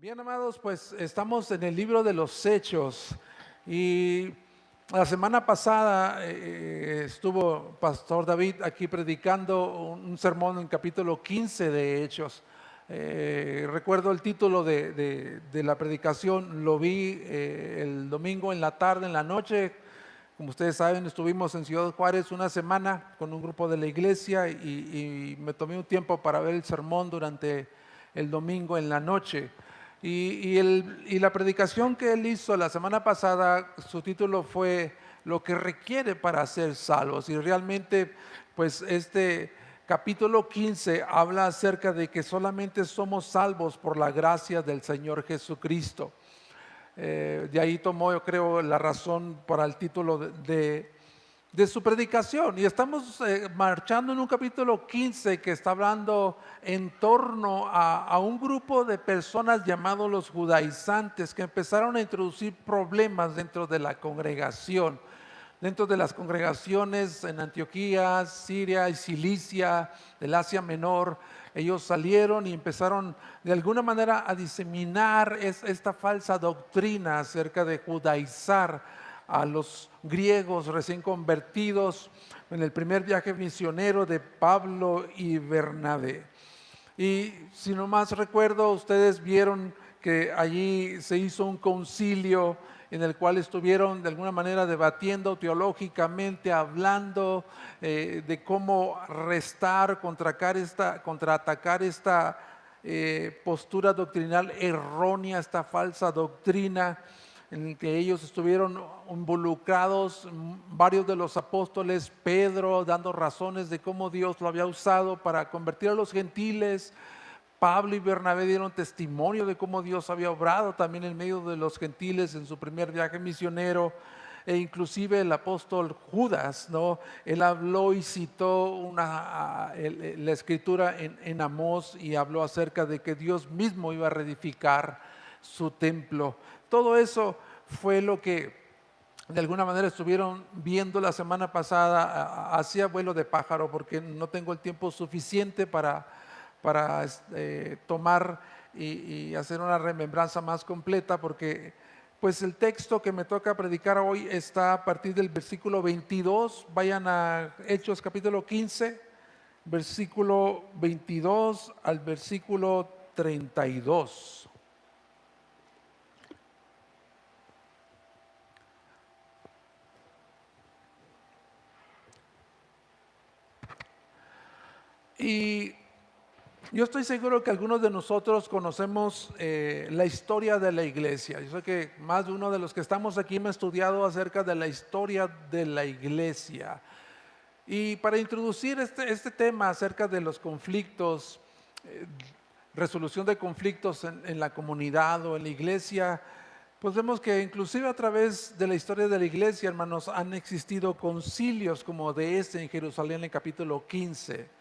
Bien, amados, pues estamos en el libro de los Hechos y la semana pasada estuvo Pastor David aquí predicando un sermón en el capítulo 15 de Hechos. Recuerdo el título de la predicación, lo vi el domingo en la tarde, en la noche. Como ustedes saben, estuvimos en Ciudad Juárez una semana con un grupo de la iglesia y me tomé un tiempo para ver el sermón durante el domingo en la noche. Y la predicación que él hizo la semana pasada, su título fue Lo que requiere para ser salvos. Y realmente, pues este capítulo 15 habla acerca de que solamente somos salvos por la gracia del Señor Jesucristo. De ahí tomó, yo creo, la razón para el título de su predicación. Y estamos marchando en un capítulo 15 que está hablando en torno a un grupo de personas llamados los judaizantes, que empezaron a introducir problemas dentro de la congregación, dentro de las congregaciones en Antioquía, Siria y Cilicia, del Asia Menor. Ellos salieron y empezaron de alguna manera a diseminar esta falsa doctrina acerca de judaizar a los griegos recién convertidos en el primer viaje misionero de Pablo y Bernabé. Y si no más recuerdo, ustedes vieron que allí se hizo un concilio en el cual estuvieron de alguna manera debatiendo teológicamente, hablando de cómo restar, contraatacar esta postura doctrinal errónea, esta falsa doctrina en el que ellos estuvieron involucrados, varios de los apóstoles, Pedro dando razones de cómo Dios lo había usado para convertir a los gentiles. Pablo y Bernabé dieron testimonio de cómo Dios había obrado también en medio de los gentiles en su primer viaje misionero. E inclusive el apóstol Judas, ¿no? Él habló y citó la escritura en Amós y habló acerca de que Dios mismo iba a reedificar su templo. Todo eso fue lo que de alguna manera estuvieron viendo la semana pasada. Hacía vuelo de pájaro porque no tengo el tiempo suficiente para tomar y hacer una remembranza más completa, porque pues el texto que me toca predicar hoy está a partir del versículo 22. Vayan a Hechos capítulo 15, versículo 22 al versículo 32. Y yo estoy seguro que algunos de nosotros conocemos la historia de la iglesia. Yo sé que más de uno de los que estamos aquí hemos estudiado acerca de la historia de la iglesia. Y para introducir este tema acerca de los conflictos, resolución de conflictos en la comunidad o en la iglesia, pues vemos que inclusive a través de la historia de la iglesia, hermanos, han existido concilios como de este en Jerusalén en capítulo 15.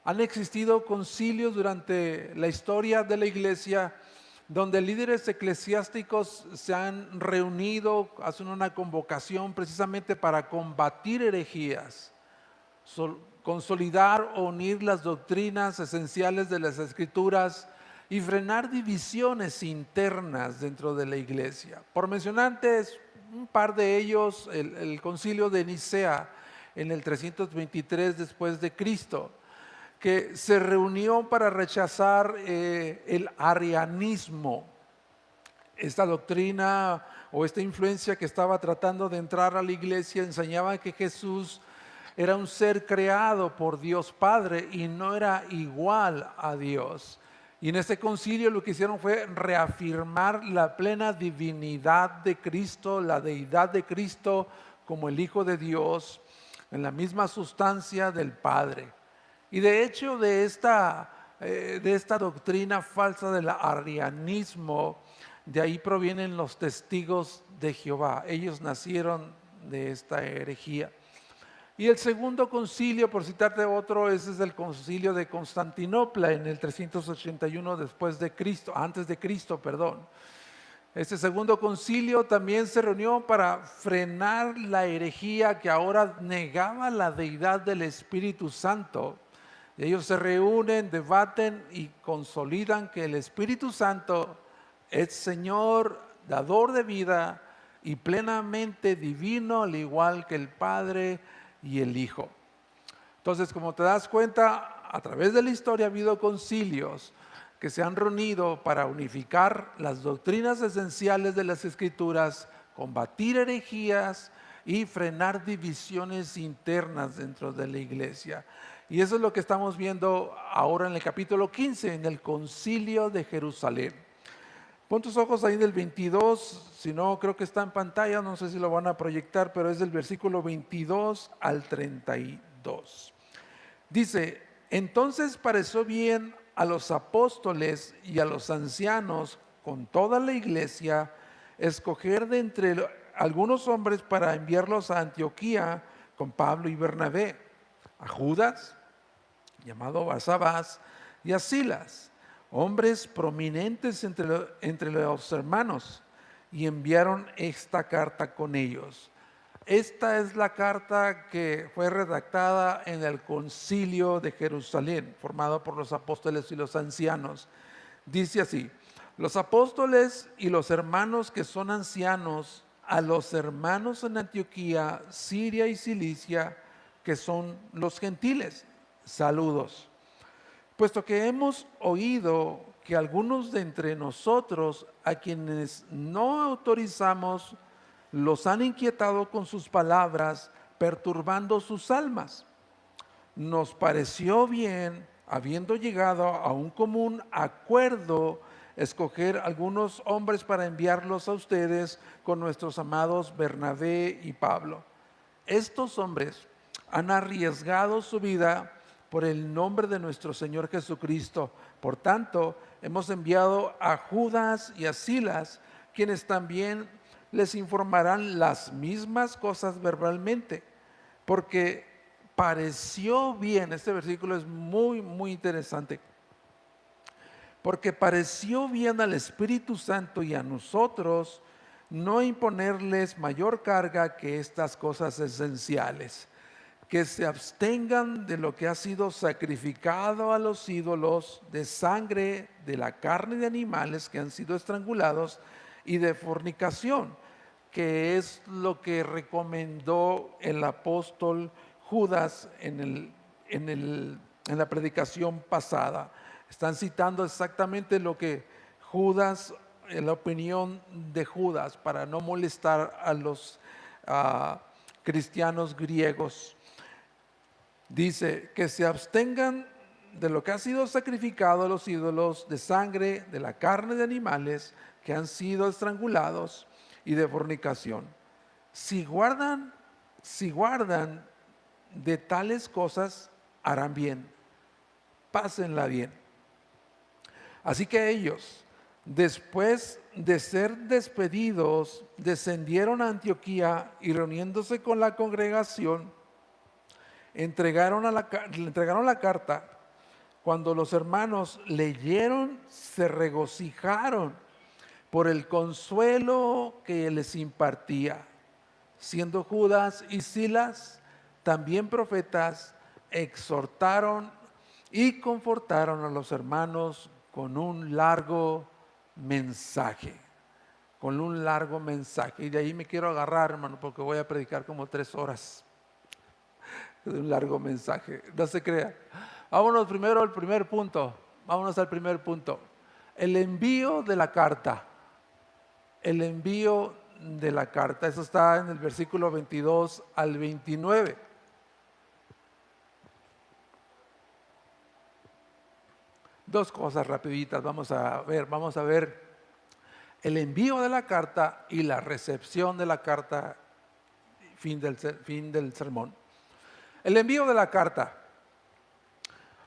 Han existido concilios durante la historia de la iglesia donde líderes eclesiásticos se han reunido, hacen una convocación precisamente para combatir herejías, consolidar o unir las doctrinas esenciales de las escrituras y frenar divisiones internas dentro de la iglesia. Por mencionantes, un par de ellos, el concilio de Nicea en el 323 después de Cristo, que se reunió para rechazar el arianismo, esta doctrina o esta influencia que estaba tratando de entrar a la iglesia. Enseñaba que Jesús era un ser creado por Dios Padre y no era igual a Dios. Y en este concilio lo que hicieron fue reafirmar la plena divinidad de Cristo, la deidad de Cristo como el Hijo de Dios, en la misma sustancia del Padre. Y de hecho de esta doctrina falsa del arianismo, de ahí provienen los testigos de Jehová. Ellos nacieron de esta herejía. Y el segundo concilio, por citarte otro, ese es el concilio de Constantinopla en el 381 después de Cristo, antes de Cristo, perdón. Este segundo concilio también se reunió para frenar la herejía que ahora negaba la deidad del Espíritu Santo. Ellos se reúnen, debaten y consolidan que el Espíritu Santo es Señor, dador de vida y plenamente divino, al igual que el Padre y el Hijo. Entonces, como te das cuenta, a través de la historia ha habido concilios que se han reunido para unificar las doctrinas esenciales de las Escrituras, combatir herejías y frenar divisiones internas dentro de la iglesia. Y eso es lo que estamos viendo ahora en el capítulo 15, en el concilio de Jerusalén. Pon tus ojos ahí del 22, si no creo que está en pantalla, no sé si lo van a proyectar, pero es del versículo 22 al 32. Dice, entonces pareció bien a los apóstoles y a los ancianos con toda la iglesia escoger de entre algunos hombres para enviarlos a Antioquía con Pablo y Bernabé, a Judas, llamado Barsabás, y a Silas, hombres prominentes entre los hermanos, y enviaron esta carta con ellos. Esta es la carta que fue redactada en el concilio de Jerusalén, formado por los apóstoles y los ancianos. Dice así: los apóstoles y los hermanos que son ancianos, a los hermanos en Antioquía, Siria y Cilicia, que son los gentiles, saludos. Puesto que hemos oído que algunos de entre nosotros, a quienes no autorizamos, los han inquietado con sus palabras, perturbando sus almas. Nos pareció bien, habiendo llegado a un común acuerdo, escoger algunos hombres para enviarlos a ustedes con nuestros amados Bernabé y Pablo. Estos hombres han arriesgado su vida por el nombre de nuestro Señor Jesucristo. Por tanto, hemos enviado a Judas y a Silas, quienes también les informarán las mismas cosas verbalmente, porque pareció bien, este versículo es muy interesante, porque pareció bien al Espíritu Santo y a nosotros no imponerles mayor carga que estas cosas esenciales, que se abstengan de lo que ha sido sacrificado a los ídolos, de sangre, de la carne de animales que han sido estrangulados y de fornicación, que es lo que recomendó el apóstol Judas en la predicación pasada. Están citando exactamente lo que Judas, la opinión de Judas, para no molestar a los cristianos griegos. Dice que se abstengan de lo que ha sido sacrificado a los ídolos, de sangre, de la carne de animales que han sido estrangulados y de fornicación. Si guardan de tales cosas, harán bien, pásenla bien. Así que ellos, después de ser despedidos, descendieron a Antioquía y reuniéndose con la congregación, le entregaron la carta. Cuando los hermanos leyeron, se regocijaron por el consuelo que les impartía, siendo Judas y Silas también profetas, exhortaron y confortaron a los hermanos con un largo mensaje. Con un largo mensaje. Y de ahí me quiero agarrar, hermano, porque voy a predicar como 3 horas de un largo mensaje. No se crea. Vámonos primero al primer punto. Vámonos al primer punto. El envío de la carta. El envío de la carta. Eso está en el versículo 22 al 29. Dos cosas rapiditas vamos a ver el envío de la carta y la recepción de la carta, fin del sermón. El envío de la carta.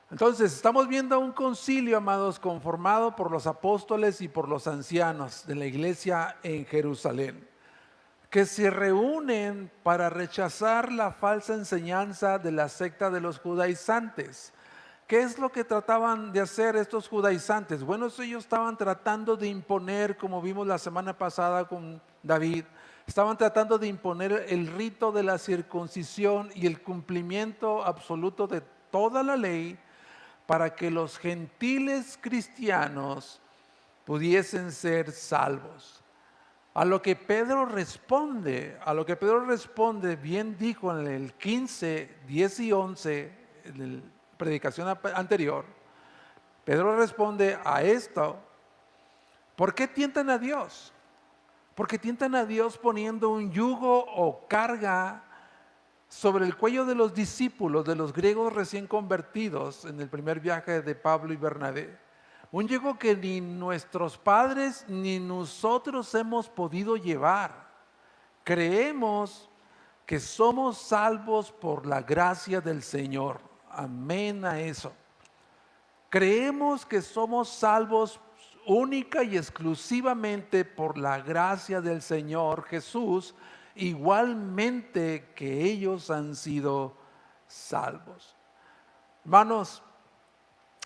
Entonces, estamos viendo un concilio, amados, conformado por los apóstoles y por los ancianos de la iglesia en Jerusalén, que se reúnen para rechazar la falsa enseñanza de la secta de los judaizantes. ¿Qué es lo que trataban de hacer estos judaizantes? Bueno, ellos estaban tratando de imponer, como vimos la semana pasada con David, estaban tratando de imponer el rito de la circuncisión y el cumplimiento absoluto de toda la ley para que los gentiles cristianos pudiesen ser salvos. A lo que Pedro responde, bien dijo en el 15, 10 y 11, en la predicación anterior, Pedro responde a esto: ¿por qué tientan a Dios? Porque tientan a Dios poniendo un yugo o carga sobre el cuello de los discípulos, de los griegos recién convertidos en el primer viaje de Pablo y Bernabé. Un yugo que ni nuestros padres ni nosotros hemos podido llevar. Creemos que somos salvos por la gracia del Señor. Amén a eso. Creemos que somos salvos única y exclusivamente por la gracia del Señor Jesús, igualmente que ellos han sido salvos. Hermanos,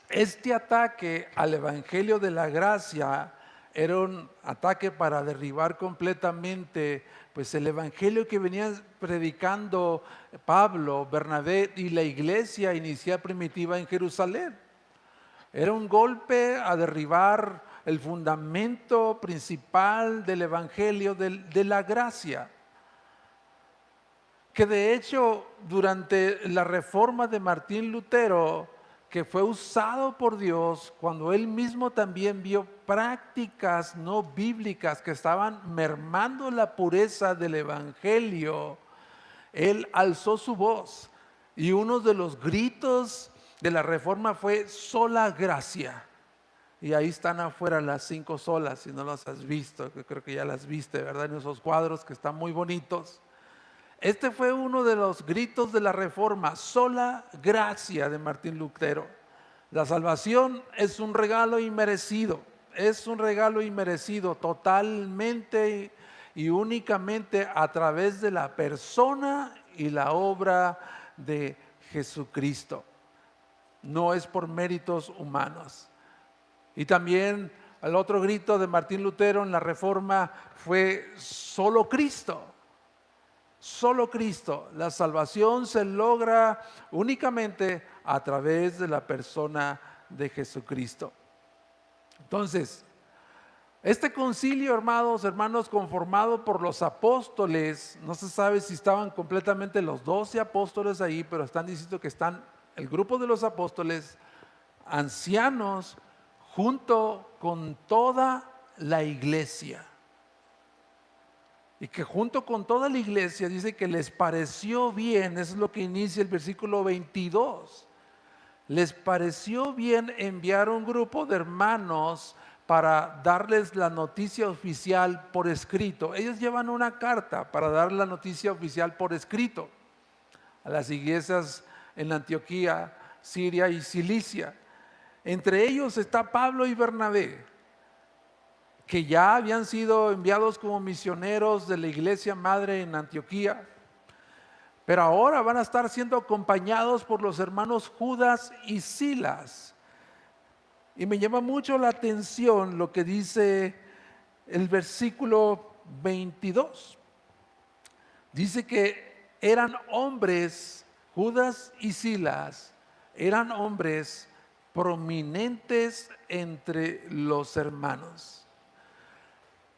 este ataque al Evangelio de la Gracia era un ataque para derribar completamente pues el Evangelio que venían predicando Pablo, Bernabé y la iglesia inicial primitiva en Jerusalén. Era un golpe a derribar el fundamento principal del Evangelio de la gracia, que de hecho durante la reforma de Martín Lutero, que fue usado por Dios cuando él mismo también vio prácticas no bíblicas que estaban mermando la pureza del Evangelio, él alzó su voz y uno de los gritos de la reforma fue sola gracia. Y ahí están afuera las 5 solas, si no las has visto, que creo que ya las viste, ¿verdad? En esos cuadros que están muy bonitos. Este fue uno de los gritos de la reforma, sola gracia de Martín Lutero. La salvación es un regalo inmerecido, totalmente y únicamente a través de la persona y la obra de Jesucristo. No es por méritos humanos. Y también el otro grito de Martín Lutero en la Reforma fue solo Cristo. Solo Cristo. La salvación se logra únicamente a través de la persona de Jesucristo. Entonces, este concilio, hermanos, conformado por los apóstoles, no se sabe si estaban completamente los 12 apóstoles ahí, pero están diciendo que están el grupo de los apóstoles, ancianos, junto con toda la iglesia. Y que junto con toda la iglesia dice que les pareció bien, eso es lo que inicia el versículo 22. Les pareció bien enviar un grupo de hermanos para darles la noticia oficial por escrito. Ellos llevan una carta para dar la noticia oficial por escrito a las iglesias en Antioquía, Siria y Cilicia. Entre ellos está Pablo y Bernabé, que ya habían sido enviados como misioneros de la iglesia madre en Antioquía, pero ahora van a estar siendo acompañados por los hermanos Judas y Silas. Y me llama mucho la atención lo que dice el versículo 22. Dice que eran hombres, Judas y Silas, eran hombres prominentes entre los hermanos.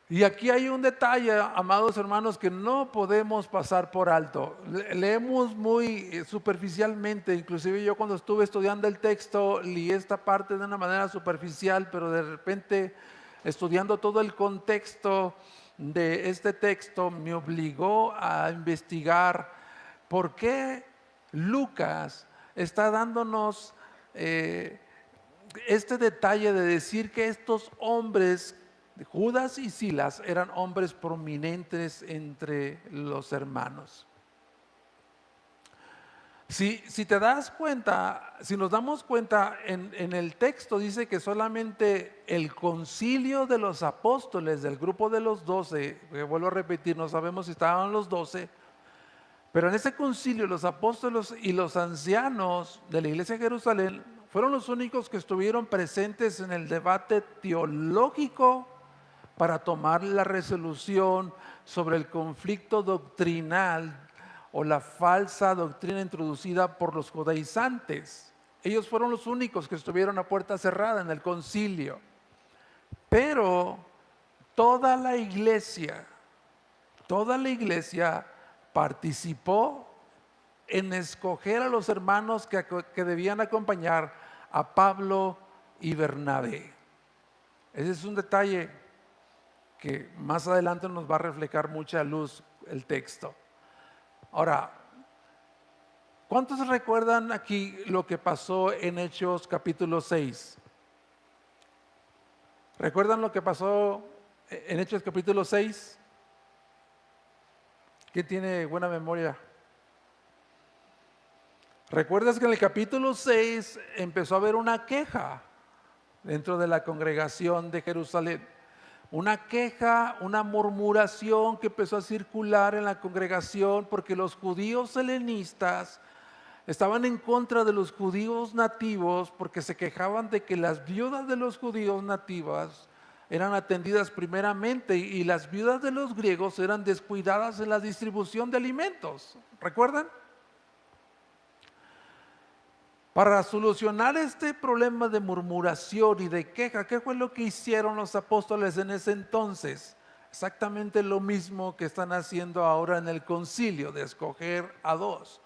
Y aquí hay un detalle, amados hermanos, que no podemos pasar por alto. Leemos muy superficialmente, inclusive yo cuando estuve estudiando el texto, leí esta parte de una manera superficial, pero de repente estudiando todo el contexto de este texto me obligó a investigar por qué Lucas está dándonos este detalle de decir que estos hombres, Judas y Silas, eran hombres prominentes entre los hermanos. Si te das cuenta, si nos damos cuenta, en el texto dice que solamente el concilio de los apóstoles del grupo de los 12, que vuelvo a repetir, no sabemos si estaban los 12, pero en ese concilio los apóstoles y los ancianos de la iglesia de Jerusalén fueron los únicos que estuvieron presentes en el debate teológico para tomar la resolución sobre el conflicto doctrinal o la falsa doctrina introducida por los judaizantes. Ellos fueron los únicos que estuvieron a puerta cerrada en el concilio. Pero toda la iglesia participó en escoger a los hermanos que debían acompañar a Pablo y Bernabé. Ese es un detalle que más adelante nos va a reflejar mucha luz el texto. Ahora, ¿cuántos recuerdan aquí lo que pasó en Hechos capítulo 6? ¿Recuerdan lo que pasó en Hechos capítulo 6? ¿Quién tiene buena memoria? ¿Recuerdas que en el capítulo 6 empezó a haber una queja dentro de la congregación de Jerusalén? Una queja, una murmuración que empezó a circular en la congregación porque los judíos helenistas estaban en contra de los judíos nativos porque se quejaban de que las viudas de los judíos nativas eran atendidas primeramente y las viudas de los griegos eran descuidadas en la distribución de alimentos. ¿Recuerdan? Para solucionar este problema de murmuración y de queja, ¿qué fue lo que hicieron los apóstoles en ese entonces? Exactamente lo mismo que están haciendo ahora en el concilio, de escoger a dos.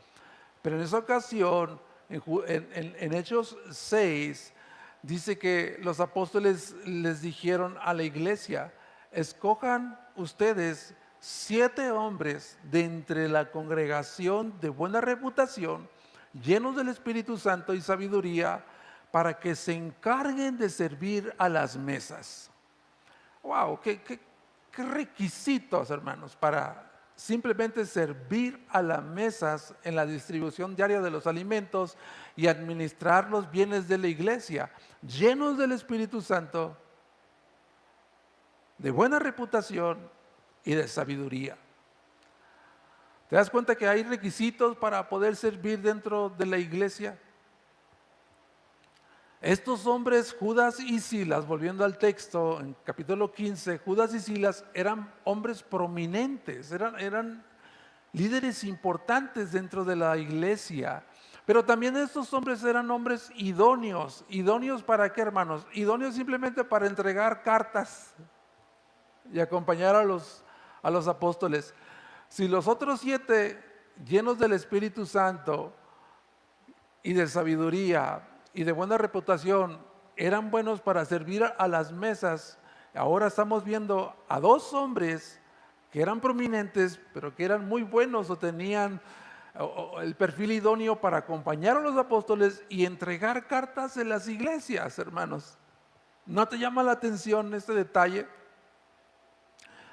Pero en esa ocasión, en Hechos 6, dice que los apóstoles les dijeron a la iglesia: escojan ustedes 7 hombres de entre la congregación de buena reputación, llenos del Espíritu Santo y sabiduría, para que se encarguen de servir a las mesas. Wow, qué requisitos, hermanos, para simplemente servir a las mesas en la distribución diaria de los alimentos y administrar los bienes de la iglesia, llenos del Espíritu Santo, de buena reputación y de sabiduría. ¿Te das cuenta que hay requisitos para poder servir dentro de la iglesia? Estos hombres, Judas y Silas, volviendo al texto en capítulo 15, Judas y Silas eran hombres prominentes, eran líderes importantes dentro de la iglesia. Pero también estos hombres eran hombres idóneos. ¿Idóneos para qué, hermanos? Idóneos simplemente para entregar cartas y acompañar a los apóstoles. Si los otros 7, llenos del Espíritu Santo y de sabiduría y de buena reputación, eran buenos para servir a las mesas, ahora estamos viendo a 2 hombres que eran prominentes, pero que eran muy buenos o tenían el perfil idóneo para acompañar a los apóstoles y entregar cartas en las iglesias, hermanos. ¿No te llama la atención este detalle?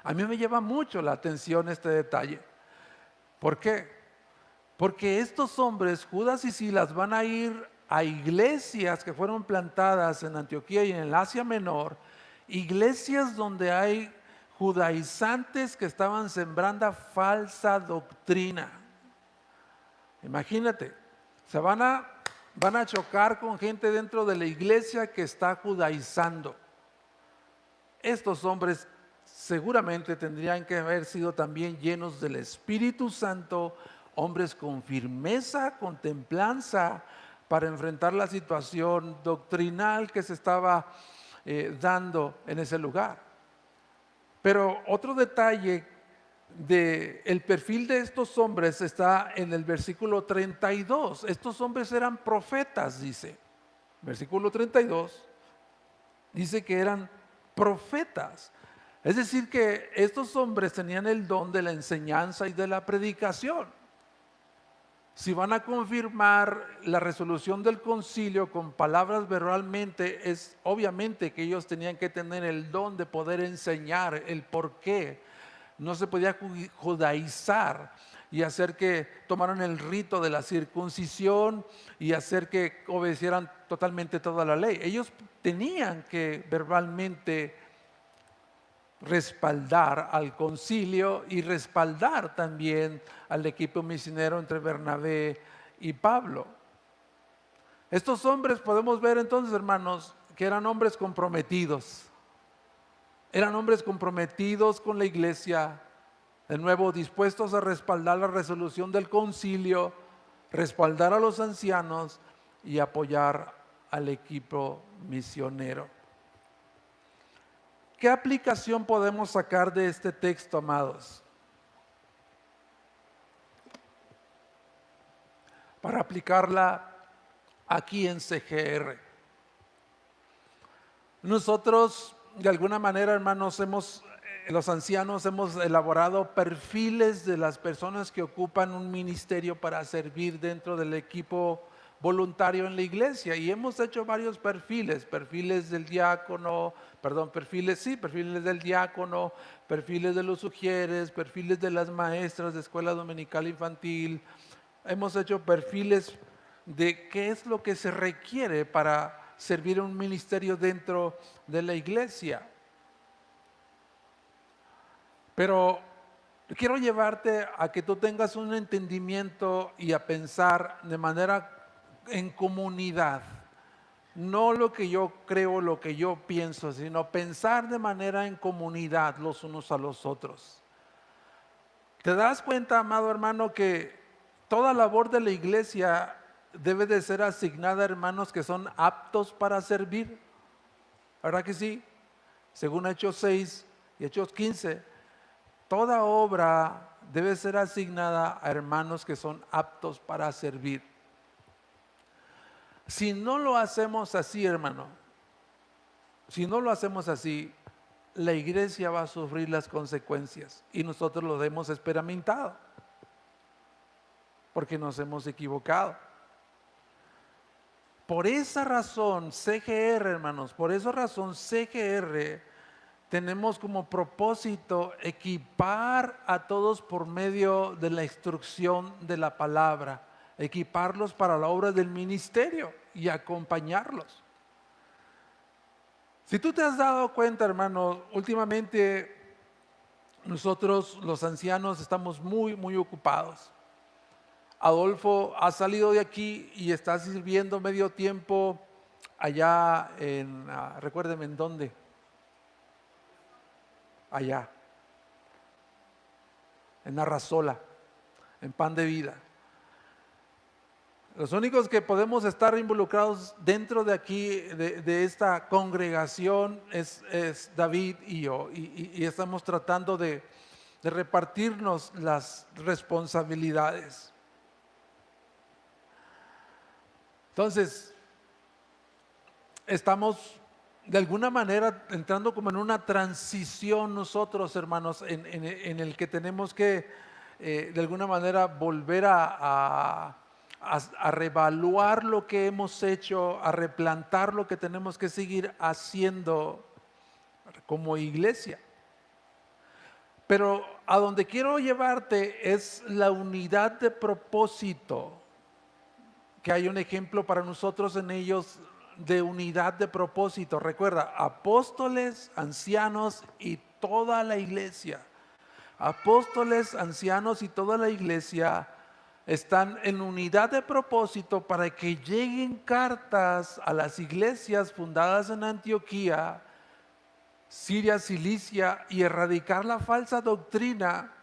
A mí me llama mucho la atención este detalle. ¿Por qué? Porque estos hombres, Judas y Silas, van a ir a iglesias que fueron plantadas en Antioquía y en el Asia Menor, iglesias donde hay judaizantes que estaban sembrando falsa doctrina. Imagínate, van a chocar con gente dentro de la iglesia que está judaizando. Estos hombres seguramente tendrían que haber sido también llenos del Espíritu Santo, hombres con firmeza, con templanza, para enfrentar la situación doctrinal que se estaba dando en ese lugar. Pero otro detalle del perfil de estos hombres está en el versículo 32. Estos hombres eran profetas, dice. Versículo 32 dice que eran profetas. Es decir, que estos hombres tenían el don de la enseñanza y de la predicación. Si van a confirmar la resolución del concilio con palabras verbalmente, es obviamente que ellos tenían que tener el don de poder enseñar el por qué no se podía judaizar y hacer que tomaran el rito de la circuncisión y hacer que obedecieran totalmente toda la ley. Ellos tenían que verbalmente respaldar al concilio y respaldar también al equipo misionero entre Bernabé y Pablo. Estos hombres podemos ver entonces, hermanos, que eran hombres comprometidos. Eran hombres comprometidos con la iglesia, de nuevo dispuestos a respaldar la resolución del concilio, respaldar a los ancianos y apoyar al equipo misionero. ¿Qué aplicación podemos sacar de este texto, amados? Para aplicarla aquí en CGR. Nosotros, de alguna manera, hermanos, los ancianos hemos elaborado perfiles de las personas que ocupan un ministerio para servir dentro del equipo voluntario en la iglesia, y hemos hecho varios perfiles del diácono, perfiles del diácono, perfiles de los sugieres, perfiles de las maestras de escuela dominical infantil. Hemos hecho perfiles de qué es lo que se requiere para servir un ministerio dentro de la iglesia. Pero quiero llevarte a que tú tengas un entendimiento y a pensar de manera en comunidad. No lo que yo creo, lo que yo pienso, sino pensar de manera en comunidad los unos a los otros. ¿Te das cuenta, amado hermano, que toda labor de la iglesia debe de ser asignada a hermanos que son aptos para servir? ¿Verdad que sí? Según Hechos 6 y Hechos 15, toda obra debe ser asignada a hermanos que son aptos para servir. Si no lo hacemos así, hermano, si no lo hacemos así, la iglesia va a sufrir las consecuencias, y nosotros lo hemos experimentado porque nos hemos equivocado. Por esa razón, CGR, hermanos, por esa razón CGR tenemos como propósito equipar a todos por medio de la instrucción de la palabra, equiparlos para la obra del ministerio y acompañarlos. Si tú te has dado cuenta, hermano, últimamente nosotros los ancianos estamos muy ocupados. Adolfo ha salido de aquí y está sirviendo medio tiempo allá recuérdeme en dónde. Allá, en Arrasola, en Pan de Vida. Los únicos que podemos estar involucrados dentro de aquí, de esta congregación, es David y yo, y estamos tratando de repartirnos las responsabilidades. Entonces, estamos de alguna manera entrando como en una transición nosotros, hermanos, en el que tenemos que de alguna manera volver a reevaluar lo que hemos hecho, a replantar lo que tenemos que seguir haciendo como iglesia. Pero a donde quiero llevarte es la unidad de propósito, que hay un ejemplo para nosotros en ellos de unidad de propósito. Recuerda, apóstoles, ancianos y toda la iglesia. Apóstoles, ancianos y toda la iglesia están en unidad de propósito para que lleguen cartas a las iglesias fundadas en Antioquía, Siria, Cilicia, y erradicar la falsa doctrina,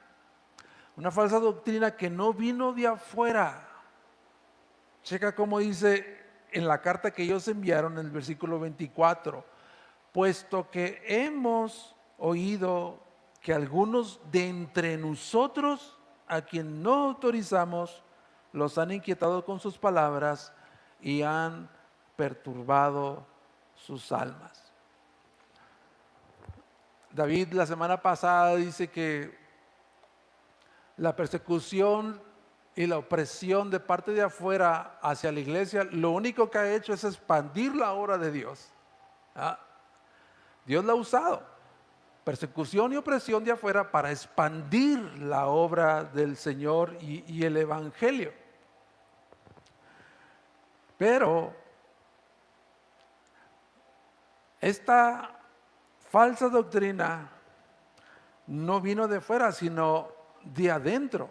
una falsa doctrina que no vino de afuera. Checa cómo dice en la carta que ellos enviaron en el versículo 24: puesto que hemos oído que algunos de entre nosotros, a quien no autorizamos, los han inquietado con sus palabras y han perturbado sus almas. David la semana pasada dice que la persecución y la opresión de parte de afuera hacia la iglesia, lo único que ha hecho es expandir la obra de Dios. Dios la ha usado, persecución y opresión de afuera, para expandir la obra del Señor y el evangelio. Pero esta falsa doctrina no vino de fuera, sino de adentro,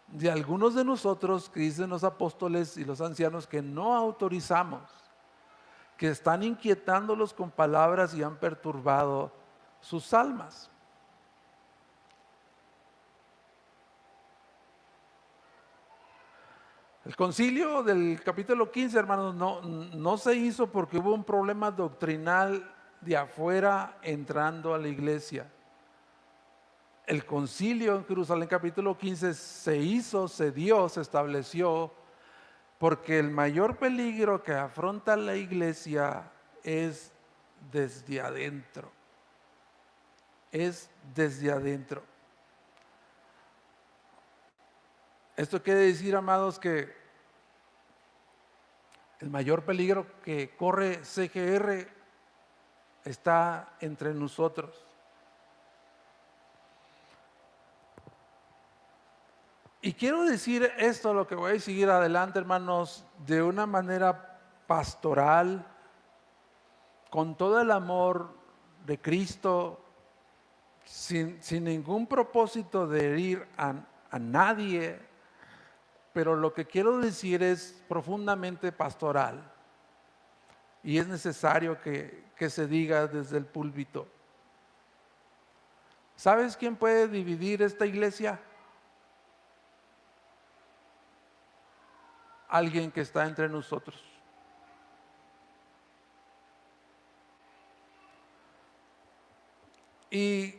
de algunos de nosotros, que dicen los apóstoles y los ancianos, que no autorizamos, que están inquietándolos con palabras y han perturbado sus almas. El concilio del capítulo 15, hermanos, no se hizo porque hubo un problema doctrinal de afuera entrando a la iglesia. El concilio en Jerusalén capítulo 15 se dio, se estableció, porque el mayor peligro que afronta la iglesia es desde adentro. Es desde adentro. Esto quiere decir, amados, que el mayor peligro que corre CGR está entre nosotros. Y quiero decir esto, lo que voy a seguir adelante, hermanos, de una manera pastoral, con todo el amor de Cristo, sin ningún propósito de herir a nadie, pero lo que quiero decir es profundamente pastoral. Y es necesario que se diga desde el púlpito. ¿Sabes quién puede dividir esta iglesia? Alguien que está entre nosotros. Y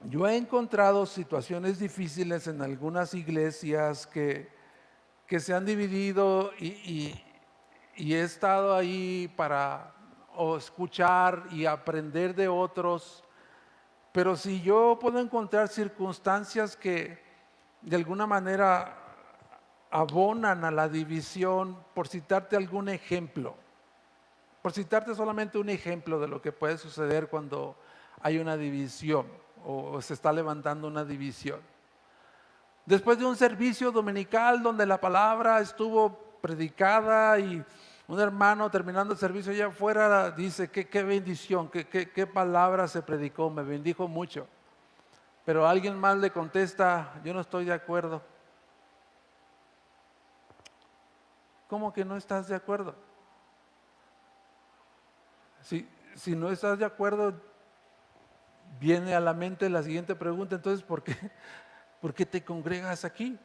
yo he encontrado situaciones difíciles en algunas iglesias que se han dividido y he estado ahí para escuchar y aprender de otros. Pero si yo puedo encontrar circunstancias que de alguna manera abonan a la división, por citarte algún ejemplo, por citarte solamente un ejemplo de lo que puede suceder cuando hay una división o se está levantando una división. Después de un servicio dominical donde la palabra estuvo predicada y un hermano terminando el servicio allá afuera dice, qué bendición, qué palabra se predicó, me bendijo mucho. Pero alguien más le contesta, yo no estoy de acuerdo. ¿Cómo que no estás de acuerdo? Si no estás de acuerdo, viene a la mente la siguiente pregunta, entonces, ¿por qué te congregas aquí?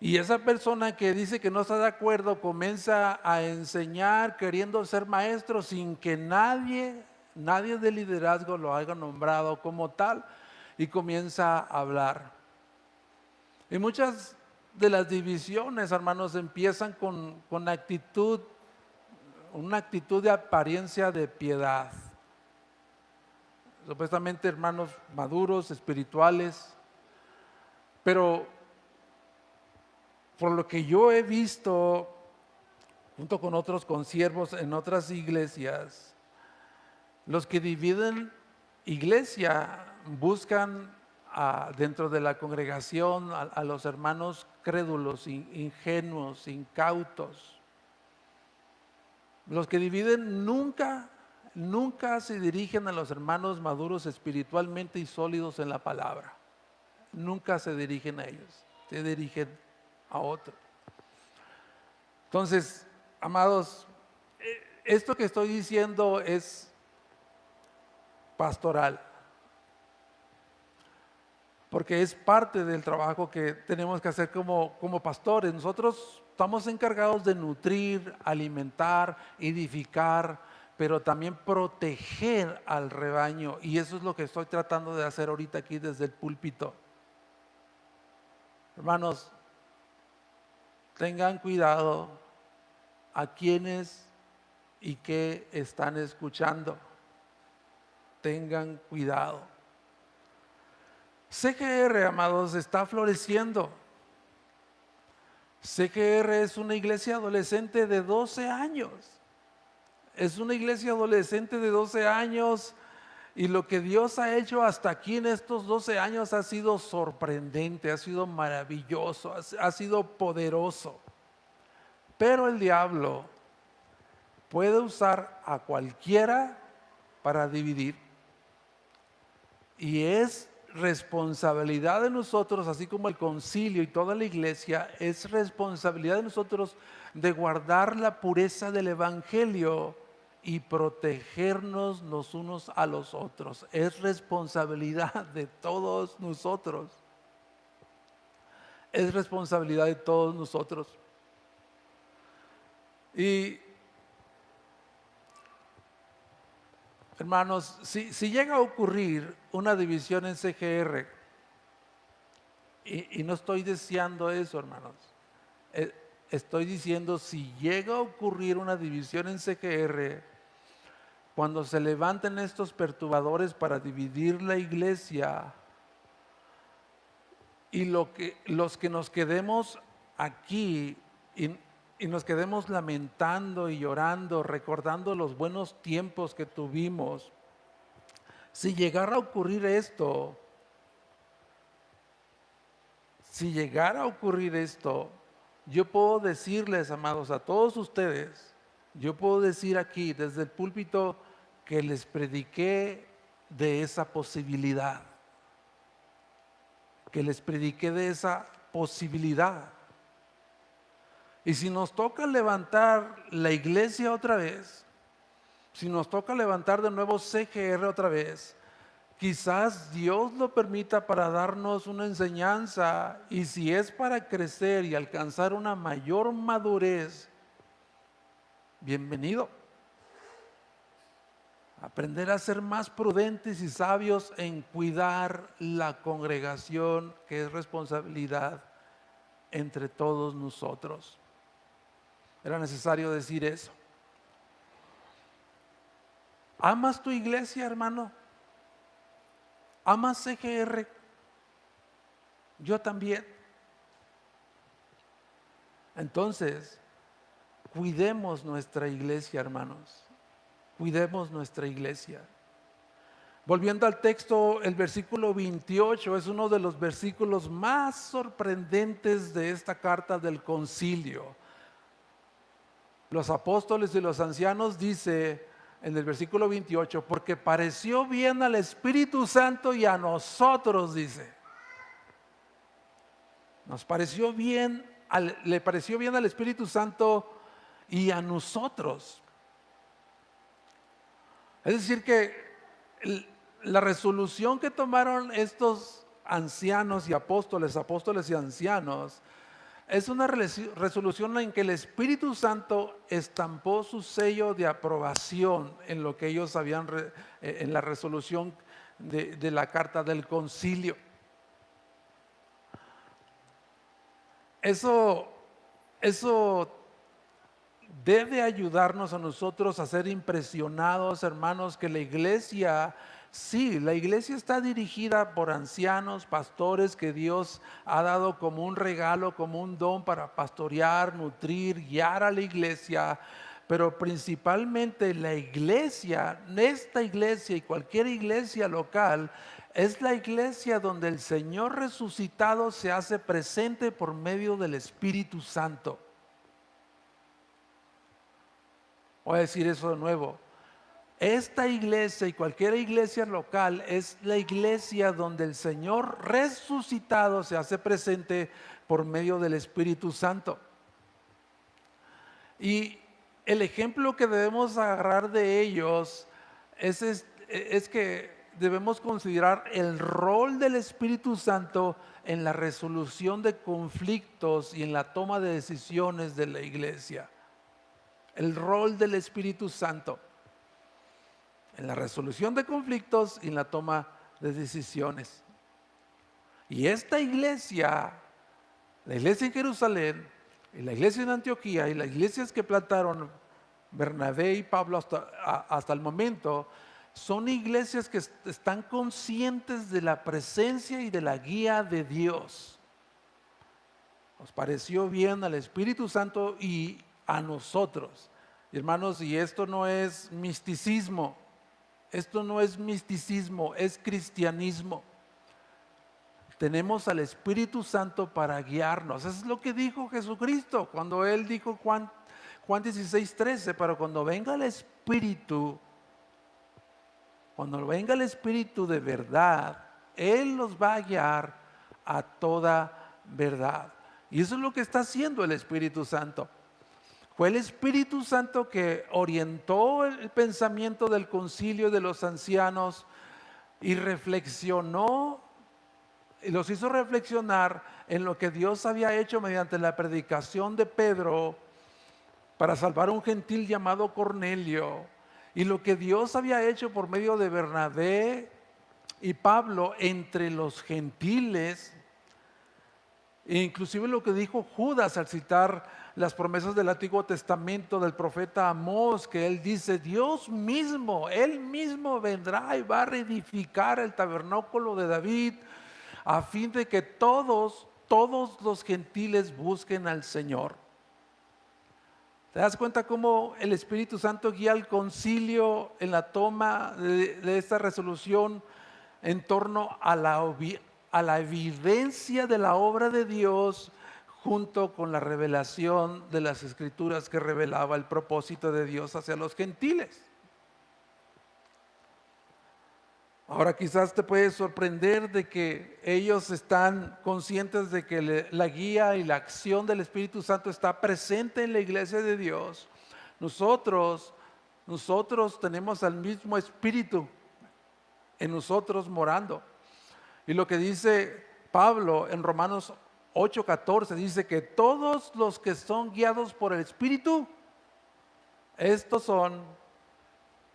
Y esa persona que dice que no está de acuerdo comienza a enseñar queriendo ser maestro sin que nadie de liderazgo lo haya nombrado como tal y comienza a hablar. Y muchas de las divisiones, hermanos, empiezan con una actitud de apariencia de piedad. Supuestamente hermanos maduros, espirituales, pero por lo que yo he visto, junto con otros consiervos en otras iglesias, los que dividen iglesia buscan dentro de la congregación a los hermanos crédulos, ingenuos, incautos. Los que dividen nunca se dirigen a los hermanos maduros espiritualmente y sólidos en la palabra. Nunca se dirigen a ellos, se dirigen a otro. Entonces, amados, esto que estoy diciendo es pastoral, porque es parte del trabajo que tenemos que hacer como pastores. Nosotros estamos encargados de nutrir, alimentar, edificar, pero también proteger al rebaño, y eso es lo que estoy tratando de hacer ahorita aquí desde el púlpito. Hermanos, tengan cuidado a quienes y qué están escuchando. Tengan cuidado. CGR, amados, está floreciendo. CGR es una iglesia adolescente de 12 años. Es una iglesia adolescente de 12 años y lo que Dios ha hecho hasta aquí en estos 12 años ha sido sorprendente, ha sido maravilloso, ha sido poderoso. Pero el diablo puede usar a cualquiera para dividir. Y es responsabilidad de nosotros, así como el concilio y toda la iglesia, es responsabilidad de nosotros de guardar la pureza del evangelio y protegernos los unos a los otros. Es responsabilidad de todos nosotros. Es responsabilidad de todos nosotros. Y Hermanos, si llega a ocurrir una división en CGR, y no estoy deseando eso, hermanos, estoy diciendo si llega a ocurrir una división en CGR, cuando se levanten estos perturbadores para dividir la iglesia, y los que nos quedemos aquí y nos quedemos lamentando y llorando, recordando los buenos tiempos que tuvimos, si llegara a ocurrir esto, yo puedo decirles, amados, a todos ustedes, yo puedo decir aquí desde el púlpito que les prediqué de esa posibilidad, Y si nos toca levantar la iglesia otra vez, si nos toca levantar de nuevo CGR otra vez, quizás Dios lo permita para darnos una enseñanza, y si es para crecer y alcanzar una mayor madurez, bienvenido. Aprender a ser más prudentes y sabios en cuidar la congregación, que es responsabilidad entre todos nosotros. Era necesario decir eso. ¿Amas tu iglesia, hermano? ¿Amas CGR? Yo también. Entonces, cuidemos nuestra iglesia, hermanos. Cuidemos nuestra iglesia. Volviendo al texto, el versículo 28 es uno de los versículos más sorprendentes de esta carta del concilio. Los apóstoles y los ancianos dice en el versículo 28, porque pareció bien al Espíritu Santo y a nosotros, dice. Le pareció bien al Espíritu Santo y a nosotros. Es decir que la resolución que tomaron estos ancianos y apóstoles y ancianos, es una resolución en que el Espíritu Santo estampó su sello de aprobación en lo que ellos habían, en la resolución de la carta del concilio. Eso debe ayudarnos a nosotros a ser impresionados, hermanos, que la iglesia está dirigida por ancianos, pastores que Dios ha dado como un regalo, como un don para pastorear, nutrir, guiar a la iglesia. Pero principalmente la iglesia, esta iglesia y cualquier iglesia local, es la iglesia donde el Señor resucitado se hace presente por medio del Espíritu Santo. Voy a decir eso de nuevo. Esta iglesia y cualquier iglesia local es la iglesia donde el Señor resucitado se hace presente por medio del Espíritu Santo. Y el ejemplo que debemos agarrar de ellos es que debemos considerar el rol del Espíritu Santo en la resolución de conflictos y en la toma de decisiones de la iglesia. El rol del Espíritu Santo en la resolución de conflictos y en la toma de decisiones. Y esta iglesia, la iglesia en Jerusalén, y la iglesia en Antioquía, y las iglesias que plantaron Bernabé y Pablo hasta el momento, son iglesias que están conscientes de la presencia y de la guía de Dios. Nos pareció bien al Espíritu Santo y a nosotros. Y hermanos, y esto no es misticismo, es cristianismo. Tenemos al Espíritu Santo para guiarnos. Eso es lo que dijo Jesucristo cuando Él dijo Juan 16:13, pero cuando venga el Espíritu de verdad, Él los va a guiar a toda verdad. Y eso es lo que está haciendo el Espíritu Santo. Fue el Espíritu Santo que orientó el pensamiento del concilio de los ancianos y reflexionó, y los hizo reflexionar en lo que Dios había hecho mediante la predicación de Pedro para salvar a un gentil llamado Cornelio, Y lo que Dios había hecho por medio de Bernabé y Pablo entre los gentiles, e inclusive lo que dijo Judas al citar las promesas del Antiguo Testamento del profeta Amós, que él dice: Dios mismo, él mismo vendrá y va a reedificar el tabernáculo de David, a fin de que todos los gentiles busquen al Señor. ¿Te das cuenta cómo el Espíritu Santo guía al concilio en la toma de esta resolución en torno a la evidencia de la obra de Dios, junto con la revelación de las Escrituras que revelaba el propósito de Dios hacia los gentiles? Ahora quizás te puede sorprender de que ellos están conscientes de que la guía y la acción del Espíritu Santo está presente en la iglesia de Dios. Nosotros tenemos al mismo Espíritu en nosotros morando. Y lo que dice Pablo en Romanos 8:14, dice que todos los que son guiados por el Espíritu, estos son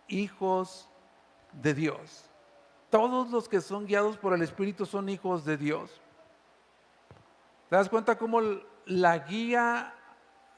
hijos de Dios. Todos los que son guiados por el Espíritu son hijos de Dios. ¿Te das cuenta cómo la guía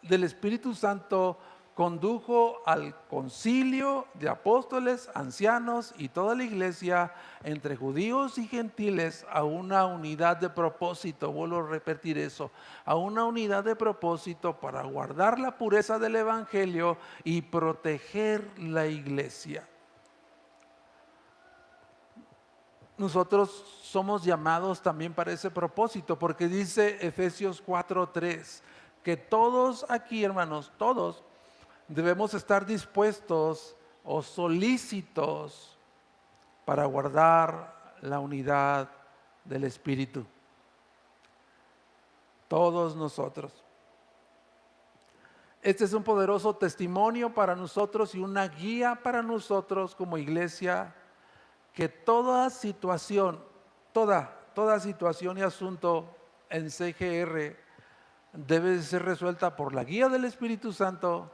del Espíritu Santo condujo al concilio de apóstoles, ancianos y toda la iglesia, entre judíos y gentiles, a una unidad de propósito? Vuelvo a repetir eso: a una unidad de propósito para guardar la pureza del evangelio y proteger la iglesia. Nosotros somos llamados también para ese propósito, porque dice Efesios 4:3 que todos aquí, hermanos, todos debemos estar dispuestos o solícitos para guardar la unidad del Espíritu. Todos nosotros. Este es un poderoso testimonio para nosotros y una guía para nosotros como iglesia, que toda situación y asunto en CGR debe de ser resuelta por la guía del Espíritu Santo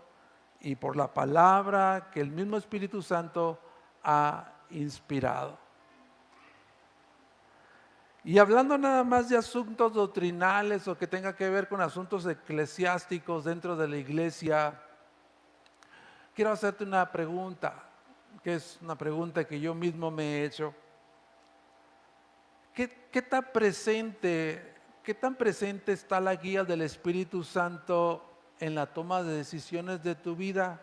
y por la palabra que el mismo Espíritu Santo ha inspirado. Y hablando nada más de asuntos doctrinales o que tenga que ver con asuntos eclesiásticos dentro de la iglesia, quiero hacerte una pregunta, que es una pregunta que yo mismo me he hecho. ¿Qué tan presente está la guía del Espíritu Santo en la toma de decisiones de tu vida?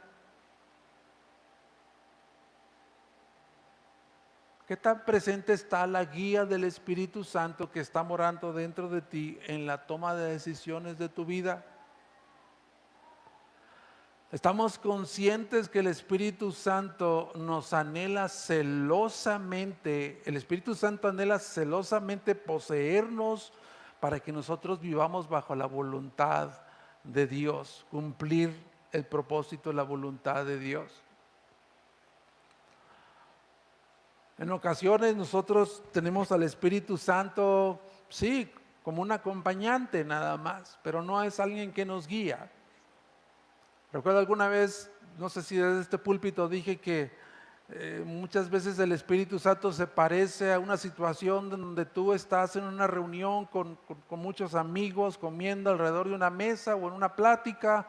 ¿Qué tan presente está la guía del Espíritu Santo que está morando dentro de ti en la toma de decisiones de tu vida? Estamos conscientes que el Espíritu Santo nos anhela celosamente, el Espíritu Santo anhela celosamente poseernos para que nosotros vivamos bajo la voluntad de Dios, cumplir el propósito de la voluntad de Dios. En ocasiones nosotros tenemos al Espíritu Santo, sí, como un acompañante nada más, pero no es alguien que nos guía. Recuerdo alguna vez, no sé si desde este púlpito dije que muchas veces el Espíritu Santo se parece a una situación donde tú estás en una reunión con muchos amigos comiendo alrededor de una mesa o en una plática,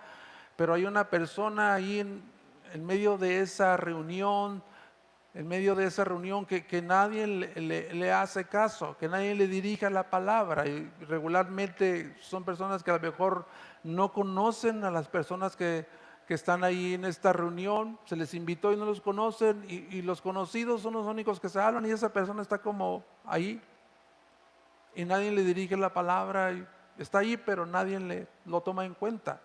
pero hay una persona ahí en medio de esa reunión, que nadie le hace caso, que nadie le dirija la palabra, y regularmente son personas que a lo mejor no conocen a las personas que están ahí en esta reunión, se les invitó y no los conocen, y los conocidos son los únicos que se hablan, y esa persona está como ahí y nadie le dirige la palabra, y está ahí pero nadie lo toma en cuenta.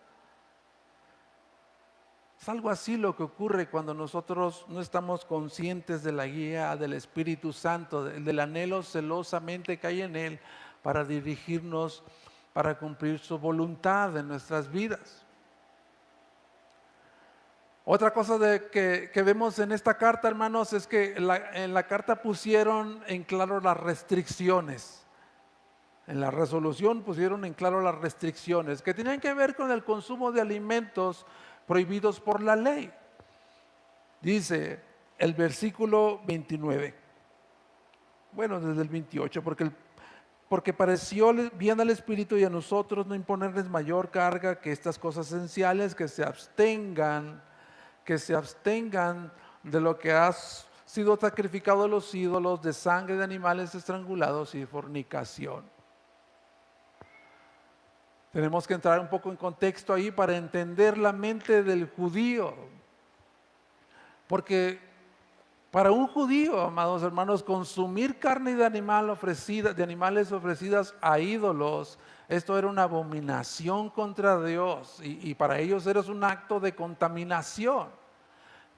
Es algo así lo que ocurre cuando nosotros no estamos conscientes de la guía del Espíritu Santo, del anhelo celosamente que hay en Él para dirigirnos, para cumplir su voluntad en nuestras vidas. Otra cosa que vemos en esta carta, hermanos, es que en la carta pusieron en claro las restricciones. En la resolución pusieron en claro las restricciones que tenían que ver con el consumo de alimentos prohibidos por la ley. Dice el versículo 29, bueno, desde el 28, porque pareció bien al Espíritu y a nosotros no imponerles mayor carga que estas cosas esenciales, que se abstengan de lo que ha sido sacrificado a los ídolos, de sangre de animales estrangulados y de fornicación. Tenemos que entrar un poco en contexto ahí para entender la mente del judío. Porque para un judío, amados hermanos, consumir carne de animales ofrecidas a ídolos, esto era una abominación contra Dios y para ellos era un acto de contaminación.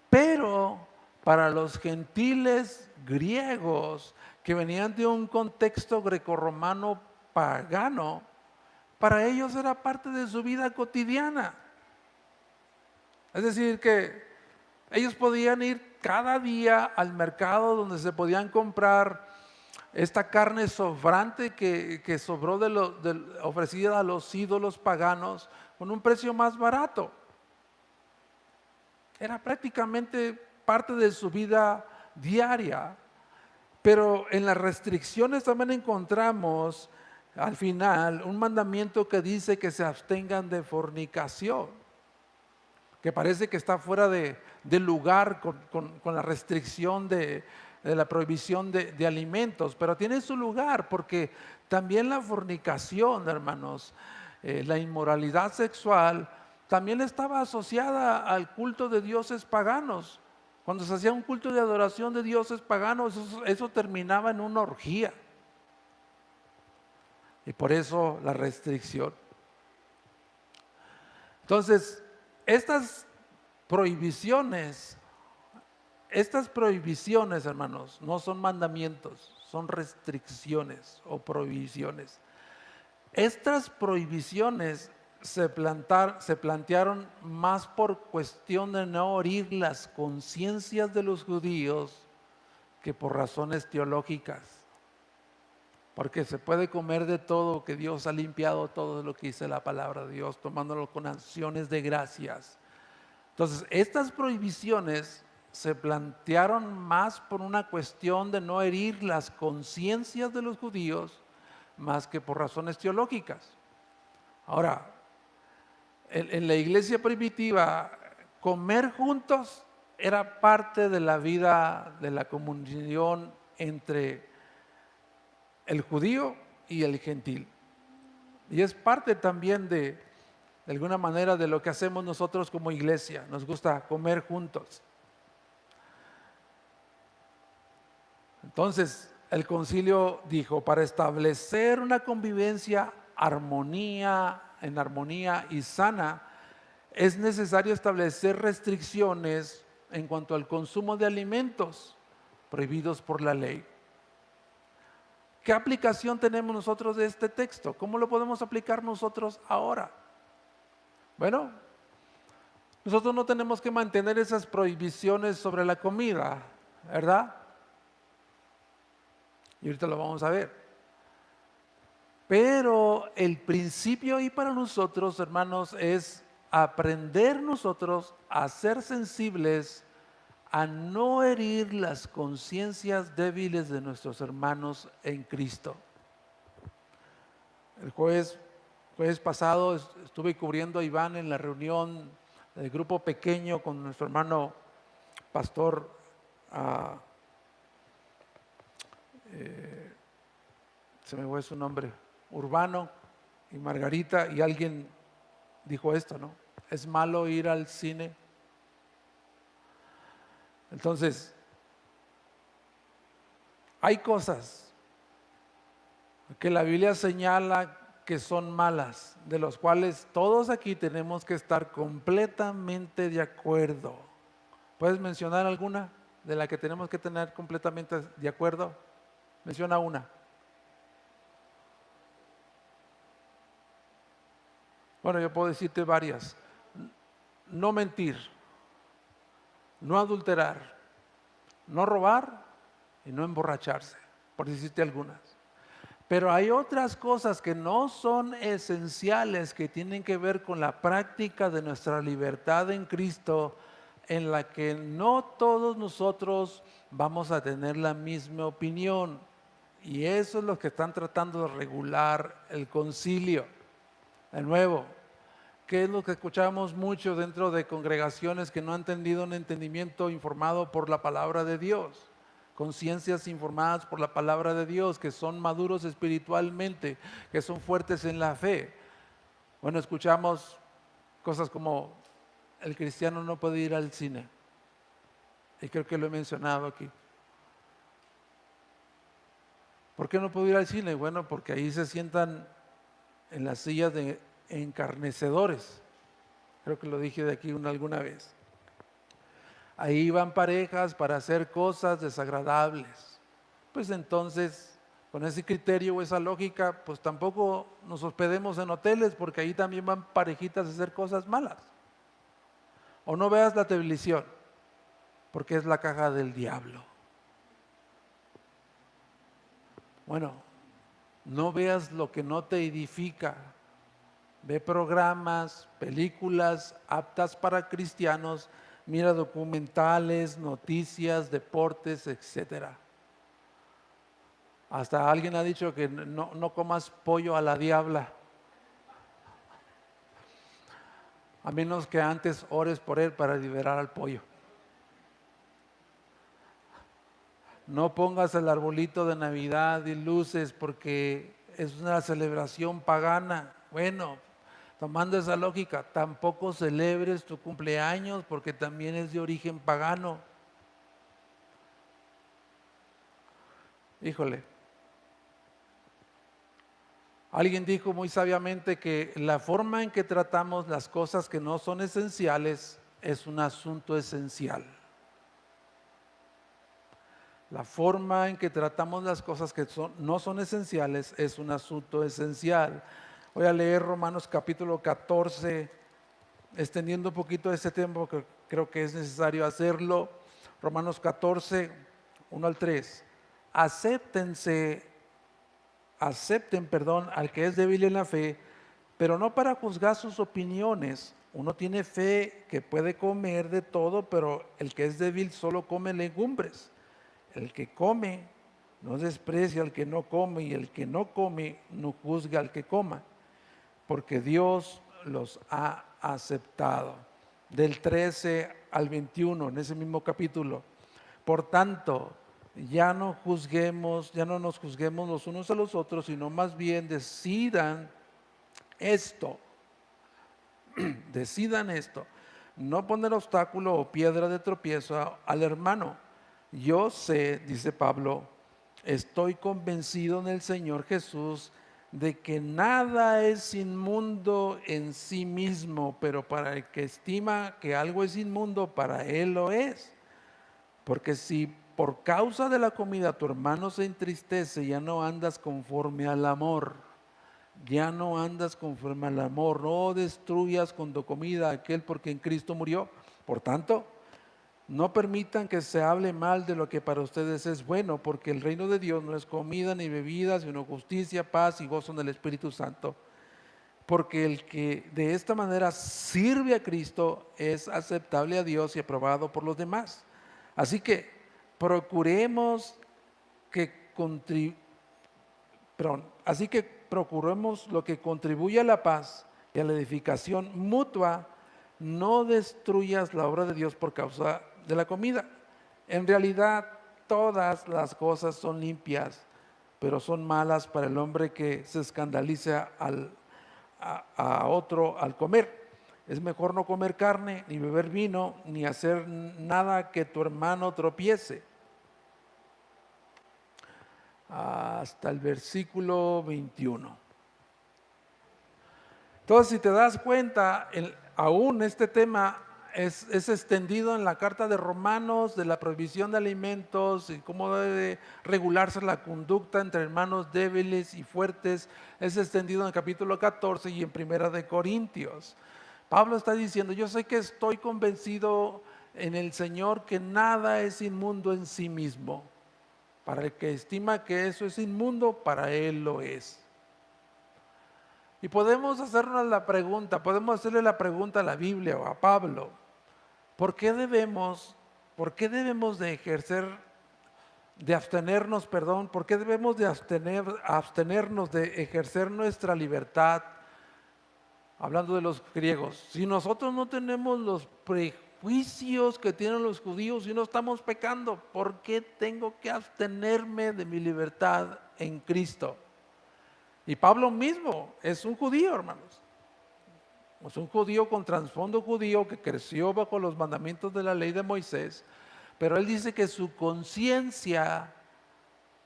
Pero para los gentiles griegos que venían de un contexto grecorromano pagano, para ellos era parte de su vida cotidiana. Es decir, que ellos podían ir cada día al mercado donde se podían comprar esta carne sobrante que sobró ofrecida a los ídolos paganos con un precio más barato. Era prácticamente parte de su vida diaria. Pero en las restricciones también encontramos al final un mandamiento que dice que se abstengan de fornicación, que parece que está fuera de lugar con la restricción de la prohibición de alimentos, pero tiene su lugar porque también la fornicación, hermanos, la inmoralidad sexual, también estaba asociada al culto de dioses paganos. Cuando se hacía un culto de adoración de dioses paganos, eso terminaba en una orgía. Y por eso la restricción. Entonces, estas prohibiciones, hermanos, no son mandamientos, son restricciones o prohibiciones. Estas prohibiciones se plantearon más por cuestión de no herir las conciencias de los judíos que por razones teológicas. Porque se puede comer de todo, que Dios ha limpiado todo lo que dice la palabra de Dios, tomándolo con acciones de gracias. Entonces, estas prohibiciones se plantearon más por una cuestión de no herir las conciencias de los judíos, más que por razones teológicas. Ahora, en la iglesia primitiva, comer juntos era parte de la vida, de la comunión entre el judío y el gentil. Y es parte también de alguna manera de lo que hacemos nosotros como iglesia. Nos gusta comer juntos. Entonces, el concilio dijo, para establecer una convivencia en armonía y sana, es necesario establecer restricciones en cuanto al consumo de alimentos prohibidos por la ley. ¿Qué aplicación tenemos nosotros de este texto? ¿Cómo lo podemos aplicar nosotros ahora? Bueno, nosotros no tenemos que mantener esas prohibiciones sobre la comida, ¿verdad? Y ahorita lo vamos a ver. Pero el principio ahí para nosotros, hermanos, es aprender nosotros a ser sensibles, a no herir las conciencias débiles de nuestros hermanos en Cristo. El jueves pasado estuve cubriendo a Iván en la reunión del grupo pequeño con nuestro hermano pastor se me fue su nombre, Urbano y Margarita, y alguien dijo esto, ¿no? ¿Es malo ir al cine? Entonces, hay cosas que la Biblia señala que son malas, de los cuales todos aquí tenemos que estar completamente de acuerdo. ¿Puedes mencionar alguna de la que tenemos que tener completamente de acuerdo? Menciona una. Bueno, yo puedo decirte varias. No mentir, no adulterar, no robar y no emborracharse, por decirte algunas. Pero hay otras cosas que no son esenciales, que tienen que ver con la práctica de nuestra libertad en Cristo en la que no todos nosotros vamos a tener la misma opinión. Y eso es lo que están tratando de regular el concilio. De nuevo, ¿qué es lo que escuchamos mucho dentro de congregaciones que no han tenido un entendimiento informado por la palabra de Dios? Conciencias informadas por la palabra de Dios, que son maduros espiritualmente, que son fuertes en la fe. Bueno, escuchamos cosas como el cristiano no puede ir al cine. Y creo que lo he mencionado aquí. ¿Por qué no puedo ir al cine? Bueno, porque ahí se sientan en las sillas de encarnecedores. Creo que lo dije de aquí alguna vez. Ahí van parejas para hacer cosas desagradables. Pues entonces, con ese criterio o esa lógica, pues tampoco nos hospedemos en hoteles, porque ahí también van parejitas a hacer cosas malas. O no veas la televisión, porque es la caja del diablo. Bueno, no veas lo que no te edifica. Ve programas, películas aptas para cristianos, mira documentales, noticias, deportes, etcétera. Hasta alguien ha dicho que no comas pollo a la diabla, a menos que antes ores por él para liberar al pollo. No pongas el arbolito de Navidad y luces porque es una celebración pagana. Bueno, tomando esa lógica, tampoco celebres tu cumpleaños porque también es de origen pagano. Híjole. Alguien dijo muy sabiamente que la forma en que tratamos las cosas que no son esenciales es un asunto esencial. La forma en que tratamos las cosas que no son esenciales es un asunto esencial. Voy a leer Romanos capítulo 14, extendiendo un poquito este tiempo que creo que es necesario hacerlo. Romanos 14, 1 al 3. Acepten, al que es débil en la fe, pero no para juzgar sus opiniones. Uno tiene fe que puede comer de todo, pero el que es débil solo come legumbres. El que come no desprecia al que no come, y el que no come no juzga al que coma, porque Dios los ha aceptado. Del 13 al 21, en ese mismo capítulo. Por tanto, ya no nos juzguemos los unos a los otros, sino más bien decidan esto, no poner obstáculo o piedra de tropiezo al hermano. Yo sé, dice Pablo, estoy convencido en el Señor Jesús de que nada es inmundo en sí mismo, pero para el que estima que algo es inmundo, para él lo es. Porque si por causa de la comida tu hermano se entristece, ya no andas conforme al amor. Ya no andas conforme al amor. No destruyas con tu comida aquel por quien Cristo murió. Por tanto, no permitan que se hable mal de lo que para ustedes es bueno, porque el reino de Dios no es comida ni bebida, sino justicia, paz y gozo en el Espíritu Santo. Porque el que de esta manera sirve a Cristo es aceptable a Dios y aprobado por los demás. Así que procuremos procuremos lo que contribuye a la paz y a la edificación mutua. No destruyas la obra de Dios por causa de la comida. En realidad, todas las cosas son limpias, pero son malas para el hombre que se escandaliza a otro al comer. Es mejor no comer carne, ni beber vino, ni hacer nada que tu hermano tropiece. Hasta el versículo 21. Entonces, si te das cuenta, aún este tema es extendido en la carta de Romanos, de la prohibición de alimentos y cómo debe regularse la conducta entre hermanos débiles y fuertes. Es extendido en el capítulo 14 y en Primera de Corintios. Pablo está diciendo, yo sé que estoy convencido en el Señor que nada es inmundo en sí mismo. Para el que estima que eso es inmundo, para él lo es. Y podemos hacerle la pregunta a la Biblia o a Pablo, por qué debemos de abstenernos, por qué debemos de abstenernos de ejercer nuestra libertad? Hablando de los griegos, si nosotros no tenemos los prejuicios que tienen los judíos y no estamos pecando, ¿por qué tengo que abstenerme de mi libertad en Cristo? Y Pablo mismo es un judío, hermanos. Es un judío con trasfondo judío que creció bajo los mandamientos de la ley de Moisés, pero él dice que su conciencia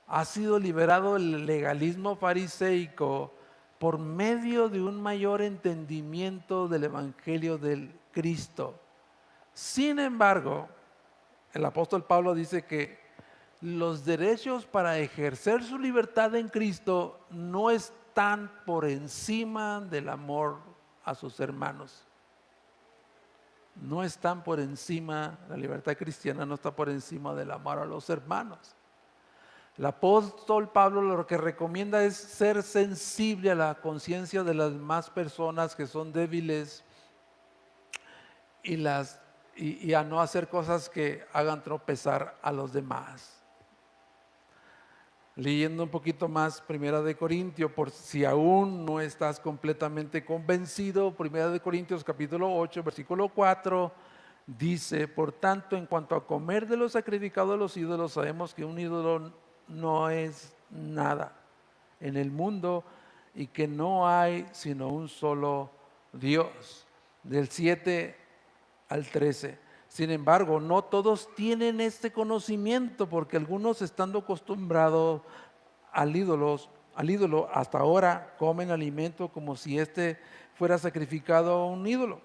ha sido liberado del legalismo fariseico por medio de un mayor entendimiento del Evangelio del Cristo. Sin embargo, el apóstol Pablo dice que los derechos para ejercer su libertad en Cristo no están por encima del amor a sus hermanos. No están por encima, la libertad cristiana no está por encima del amor a los hermanos. El apóstol Pablo lo que recomienda es ser sensible a la conciencia de las demás personas que son débiles y a no hacer cosas que hagan tropezar a los demás. Leyendo un poquito más, Primera de Corintios, por si aún no estás completamente convencido, Primera de Corintios capítulo 8, versículo 4, dice: por tanto, en cuanto a comer de lo sacrificado a los ídolos, sabemos que un ídolo no es nada en el mundo y que no hay sino un solo Dios. Del 7 al 13. Sin embargo, no todos tienen este conocimiento, porque algunos, estando acostumbrados al ídolo, hasta ahora comen alimento como si éste fuera sacrificado a un ídolo,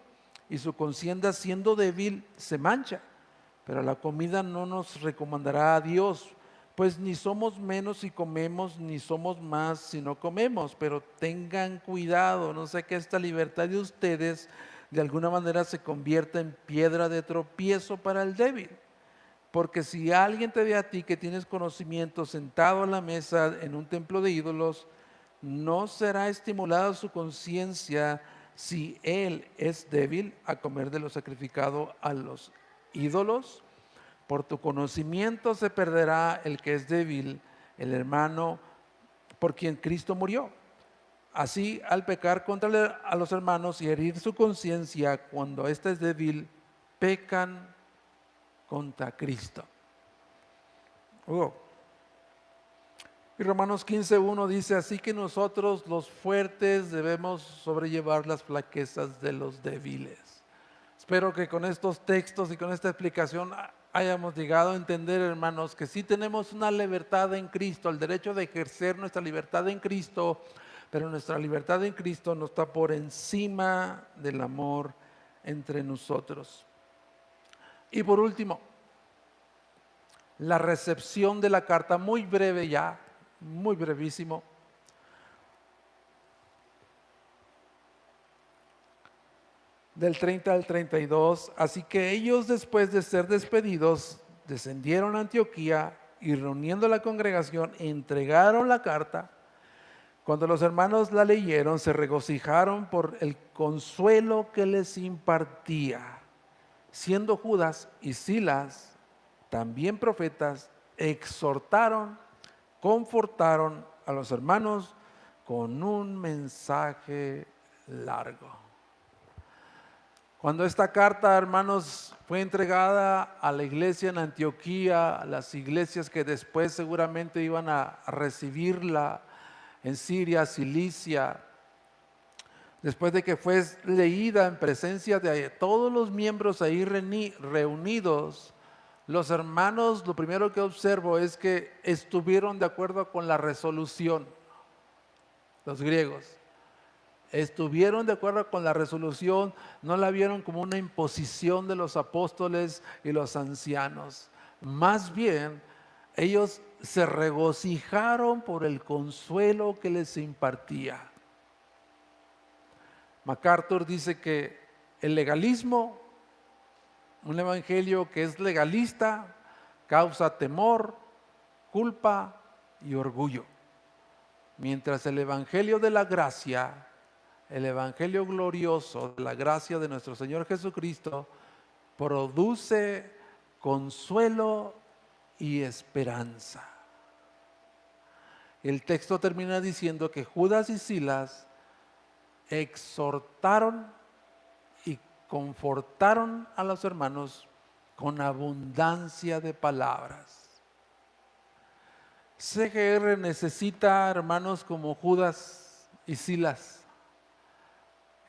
y su conciencia, siendo débil, se mancha. Pero la comida no nos recomendará a Dios, pues ni somos menos si comemos, ni somos más si no comemos. Pero tengan cuidado, no sea que esta libertad de ustedes de alguna manera se convierta en piedra de tropiezo para el débil. Porque si alguien te ve a ti que tienes conocimiento sentado a la mesa en un templo de ídolos, ¿no será estimulada su conciencia si él es débil a comer de lo sacrificado a los ídolos? Por tu conocimiento se perderá el que es débil, el hermano por quien Cristo murió. Así, al pecar contra a los hermanos y herir su conciencia cuando ésta es débil, pecan contra Cristo. Y Romanos 15:1 dice: así que nosotros los fuertes debemos sobrellevar las flaquezas de los débiles. Espero que con estos textos y con esta explicación hayamos llegado a entender, hermanos, que sí tenemos una libertad en Cristo, el derecho de ejercer nuestra libertad en Cristo, pero nuestra libertad en Cristo no está por encima del amor entre nosotros. Y por último, la recepción de la carta, muy breve ya, muy brevísimo. Del 30 al 32, así que ellos, después de ser despedidos, descendieron a Antioquía y, reuniendo la congregación, entregaron la carta. Cuando los hermanos la leyeron, se regocijaron por el consuelo que les impartía. Siendo Judas y Silas también profetas, exhortaron, confortaron a los hermanos con un mensaje largo. Cuando esta carta, hermanos, fue entregada a la iglesia en Antioquía, a las iglesias que después seguramente iban a recibirla en Siria, Cilicia, después de que fue leída en presencia de todos los miembros ahí reunidos, los hermanos, lo primero que observo es que estuvieron de acuerdo con la resolución. Los griegos estuvieron de acuerdo con la resolución, no la vieron como una imposición de los apóstoles y los ancianos. Más bien, ellos se regocijaron por el consuelo que les impartía. MacArthur dice que el legalismo, un evangelio que es legalista, causa temor, culpa y orgullo. Mientras el evangelio de la gracia, el evangelio glorioso de la gracia de nuestro Señor Jesucristo, produce consuelo y esperanza. El texto termina diciendo que Judas y Silas exhortaron y confortaron a los hermanos con abundancia de palabras. CGR necesita hermanos como Judas y Silas,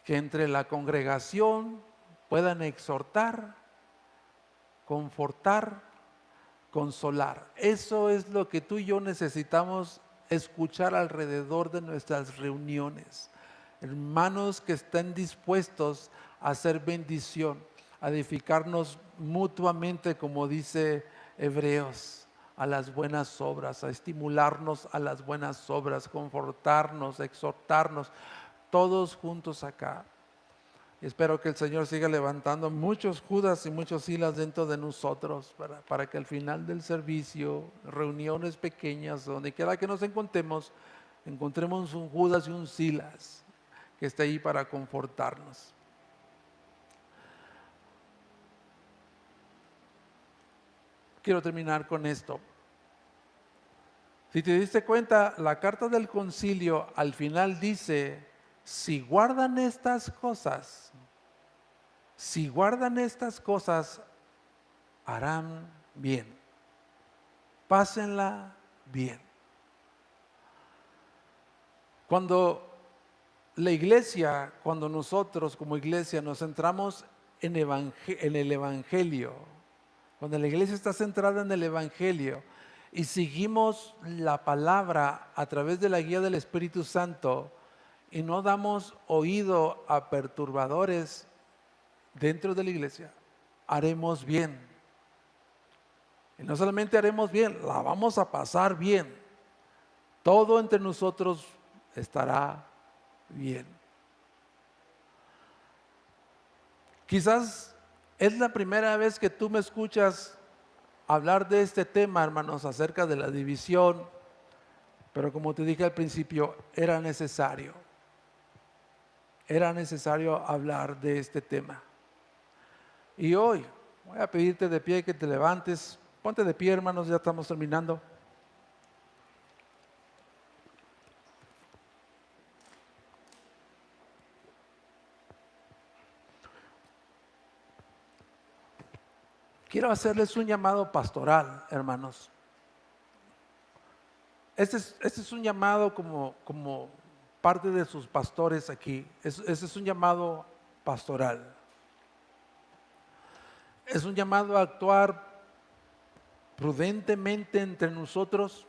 que entre la congregación puedan exhortar, confortar, consolar. Eso es lo que tú y yo necesitamos escuchar alrededor de nuestras reuniones. Hermanos que estén dispuestos a hacer bendición, a edificarnos mutuamente, como dice Hebreos, a las buenas obras, a estimularnos a las buenas obras, confortarnos, exhortarnos, todos juntos acá. Espero que el Señor siga levantando muchos Judas y muchos Silas dentro de nosotros para que al final del servicio, reuniones pequeñas, donde quiera que nos encontremos un Judas y un Silas que esté ahí para confortarnos. Quiero terminar con esto. Si te diste cuenta, la carta del concilio al final dice: si guardan estas cosas, harán bien. Pásenla bien. Cuando nosotros como iglesia nos centramos en el Evangelio, cuando la iglesia está centrada en el Evangelio y seguimos la palabra a través de la guía del Espíritu Santo y no damos oído a perturbadores dentro de la iglesia, haremos bien. Y no solamente haremos bien, la vamos a pasar bien. Todo entre nosotros estará bien. Quizás es la primera vez que tú me escuchas hablar de este tema, hermanos, acerca de la división, pero como te dije al principio, era necesario hablar de este tema. Y hoy voy a pedirte de pie que te levantes. Ponte de pie, hermanos, ya estamos terminando. Quiero hacerles un llamado pastoral, hermanos. Este es un llamado como parte de sus pastores aquí. Este es un llamado pastoral. Es un llamado a actuar prudentemente entre nosotros,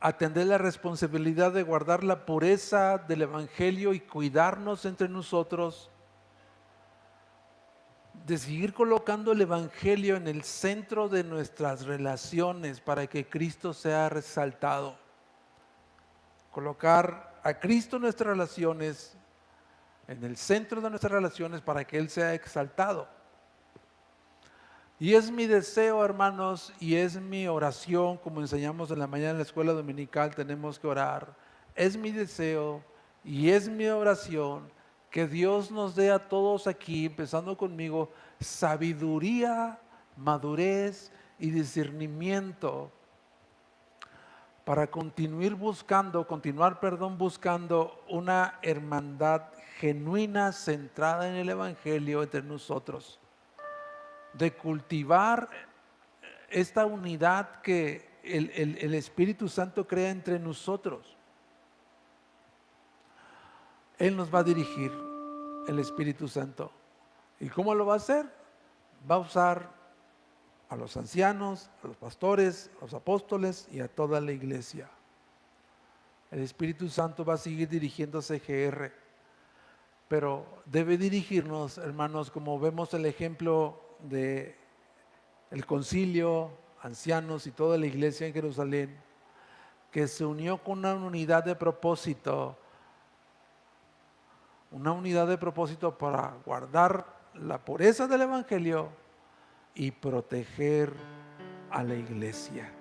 atender la responsabilidad de guardar la pureza del Evangelio y cuidarnos entre nosotros, de seguir colocando el Evangelio en el centro de nuestras relaciones para que Cristo sea resaltado. Colocar a Cristo en nuestras relaciones, en el centro de nuestras relaciones, para que Él sea exaltado. Y es mi deseo, hermanos, y es mi oración, como enseñamos en la mañana en la escuela dominical, tenemos que orar. Es mi deseo y es mi oración que Dios nos dé a todos aquí, empezando conmigo, sabiduría, madurez y discernimiento para continuar buscando una hermandad genuina, centrada en el Evangelio entre nosotros, de cultivar esta unidad que el Espíritu Santo crea entre nosotros. Él nos va a dirigir, el Espíritu Santo. ¿Y cómo lo va a hacer? Va a usar a los ancianos, a los pastores, a los apóstoles y a toda la iglesia. El Espíritu Santo va a seguir dirigiendo CGR, pero debe dirigirnos, hermanos, como vemos el ejemplo de el concilio, ancianos y toda la iglesia en Jerusalén, que se unió con una unidad de propósito para guardar la pureza del Evangelio y proteger a la iglesia.